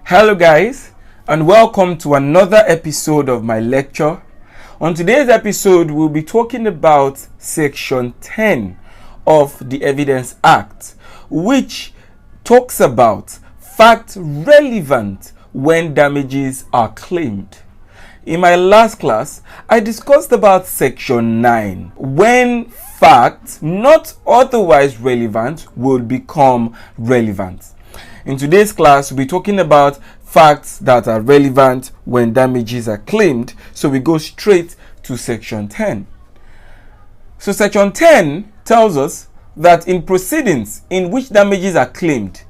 Hello guys, and welcome to another episode of my lecture. On today's episode, we'll be talking about Section 10 of the Evidence Act, which talks about facts relevant when damages are claimed. In my last class, I discussed about Section 9, when facts not otherwise relevant will become relevant. In today's class, we'll be talking about facts that are relevant when damages are claimed. So we go straight to Section 10. So Section 10 tells us that in proceedings in which damages are claimed,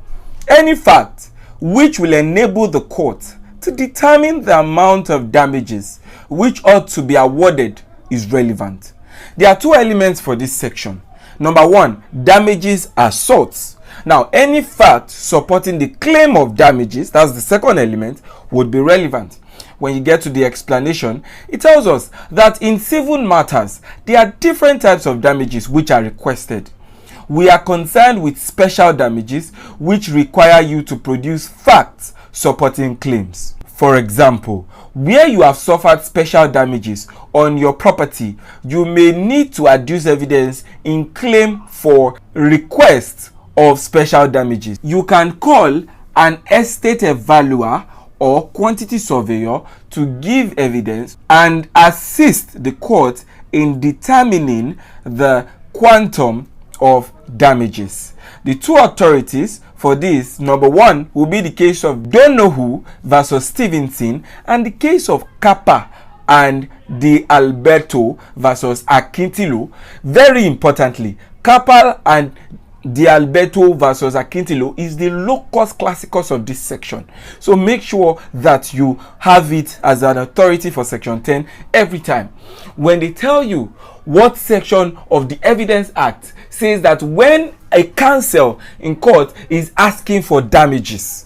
any fact which will enable the court to determine the amount of damages which ought to be awarded is relevant. There are two elements for this section. Number one, damages are sought. Now, any fact supporting the claim of damages, that's the second element, would be relevant. When you get to the explanation, it tells us that in civil matters, there are different types of damages which are requested. We are concerned with special damages which require you to produce facts supporting claims. For example, where you have suffered special damages on your property, you may need to adduce evidence in claim for request of special damages. You can call an estate evaluator or quantity surveyor to give evidence and assist the court in determining the quantum of damages. The two authorities for this, number one, will be the case of DONOGHUE versus Stevenson and the case of CAPPA and DONOGHUE versus AKINTILO. Very importantly, CAPPA and DONOGHUE versus AKINTILO is the locus classicus of this section. So make sure that you have it as an authority for Section 10 every time. When they tell you what section of the Evidence Act says that when a counsel in court is asking for damages,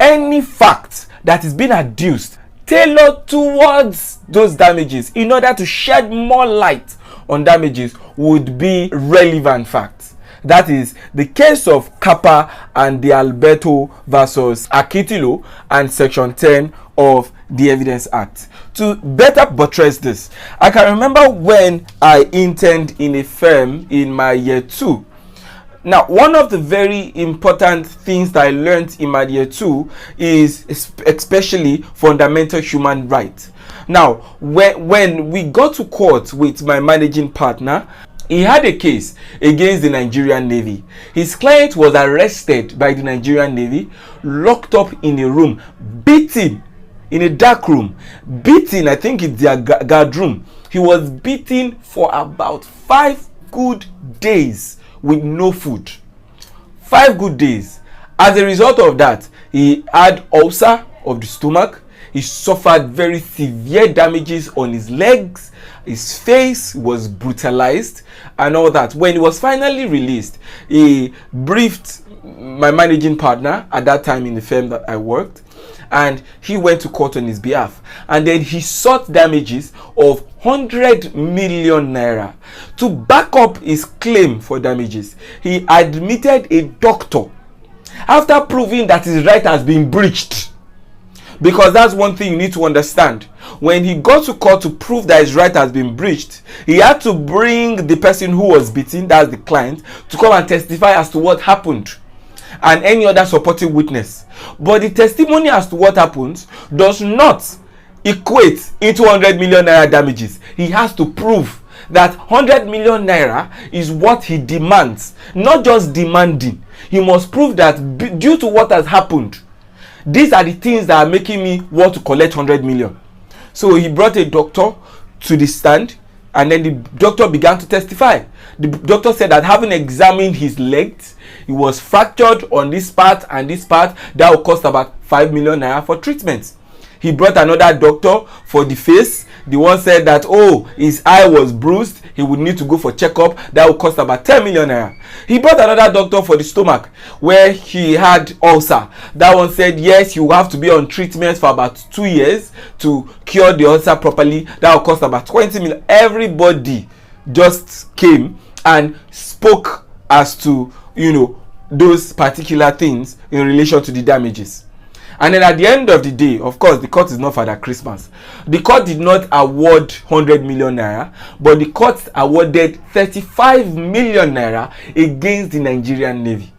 any fact that is being adduced tailored towards those damages in order to shed more light on damages would be relevant facts. That is the case of CAPPA and DONOGHUE versus AKINTILO and Section 10 of the Evidence Act. To better buttress this, I can remember when I interned in a firm in my year 2. Now, one of the very important things that I learned in my year 2 is especially fundamental human rights. Now, when we got to court with my managing partner, he had a case against the Nigerian Navy. His client was arrested by the Nigerian Navy, locked up in a room, beaten in a dark room, beaten, I think it's their guard room. He was beaten for about 5 good days with no food. 5 good days. As a result of that, he had ulcer of the stomach. He suffered very severe damages on his legs. His face was brutalized and all that. When he was finally released, he briefed my managing partner at that time in the firm that I worked, and he went to court on his behalf. And then he sought damages of 100 million naira. To back up his claim for damages, he admitted a doctor after proving that his right has been breached. Because that's one thing you need to understand. When he got to court to prove that his right has been breached, he had to bring the person who was beaten, that's the client, to come and testify as to what happened and any other supporting witness. But the testimony as to what happened does not equate into 100 million naira damages. He has to prove that 100 million naira is what he demands. Not just demanding. He must prove that due to what has happened, these are the things that are making me want to collect 100 million. So he brought a doctor to the stand, and then the doctor began to testify. The doctor said that having examined his legs, he was fractured on this part and this part. That will cost about 5 million naira for treatment. He brought another doctor for the face. The one said that, oh, his eye was bruised, he would need to go for checkup. That would cost about 10 million naira. He brought another doctor for the stomach where he had ulcer. That one said, yes, you have to be on treatment for about 2 years to cure the ulcer properly. That will cost about 20 million. Everybody just came and spoke as to, those particular things in relation to the damages. And then at the end of the day, of course, the court is not Father Christmas. The court did not award 100 million naira, but the court awarded 35 million naira against the Nigerian Navy.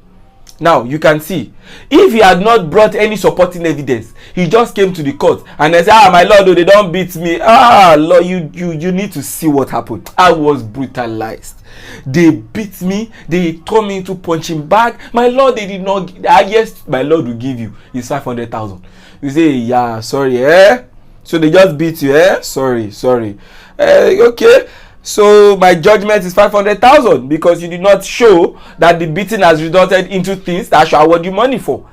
Now, you can see, if he had not brought any supporting evidence, he just came to the court and they said, my lord, they don't beat me. Lord, you need to see what happened. I was brutalized. They beat me. They threw me into punching bag. My lord, they did not. The highest my lord will give you is 500,000. You say, yeah, sorry, so they just beat you, sorry. Okay. So my judgment is 500,000 because you did not show that the beating has resulted into things that I should award you money for.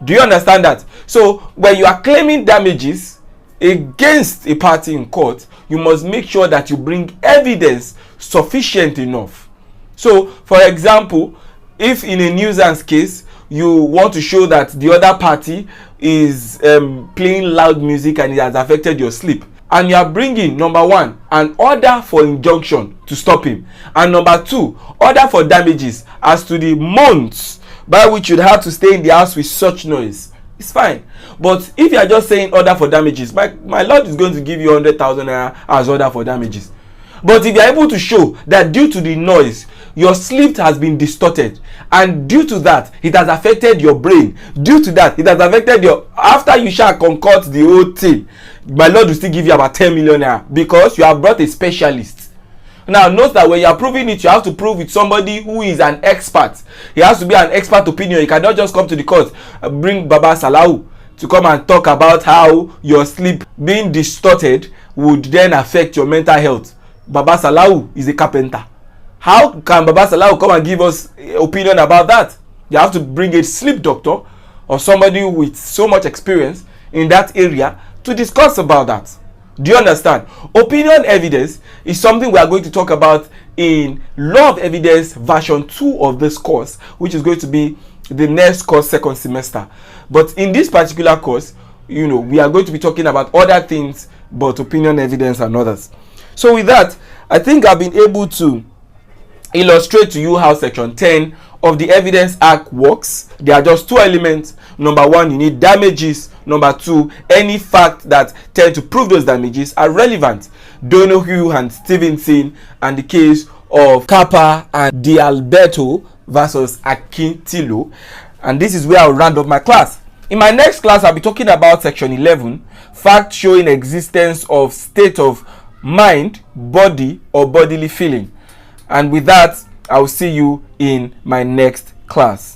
Do you understand that? So when you are claiming damages against a party in court, you must make sure that you bring evidence sufficient enough. So for example, if in a nuisance case you want to show that the other party is playing loud music and it has affected your sleep, and you are bringing, number one, an order for injunction to stop him, and number two, order for damages as to the months by which you'd have to stay in the house with such noise, it's fine. But if you are just saying order for damages, my lord is going to give you 100,000 naira as order for damages. But if you are able to show that due to the noise, your sleep has been distorted, and due to that, it has affected your brain, due to that, it has affected your, after you shall concoct the whole thing, my lord will still give you about 10 million naira because you have brought a specialist. Now note that when you are proving it, you have to prove with somebody who is an expert. He has to be an expert opinion. You cannot just come to the court, bring Baba Salahu to come and talk about how your sleep being distorted would then affect your mental health. Baba Salahu is a carpenter. How can Baba Salahu come and give us opinion about that? You have to bring a sleep doctor or somebody with so much experience in that area to discuss about that. Do you understand? Opinion evidence is something we are going to talk about in Law of Evidence version 2 of this course, which is going to be the next course, second semester. But in this particular course, we are going to be talking about other things but opinion evidence and others. So with that, I think I've been able to illustrate to you how section 10 of the Evidence Act works. There are just two elements. Number one, you need damages. Number two, any fact that tend to prove those damages are relevant. DONOGHUE and Stevenson, and the case of CAPPA and D'Alberto versus AKINTILO. And this is where I'll round up my class. In my next class, I'll be talking about section 11, fact showing existence of state of mind, body, or bodily feeling. And with that, I'll see you in my next class.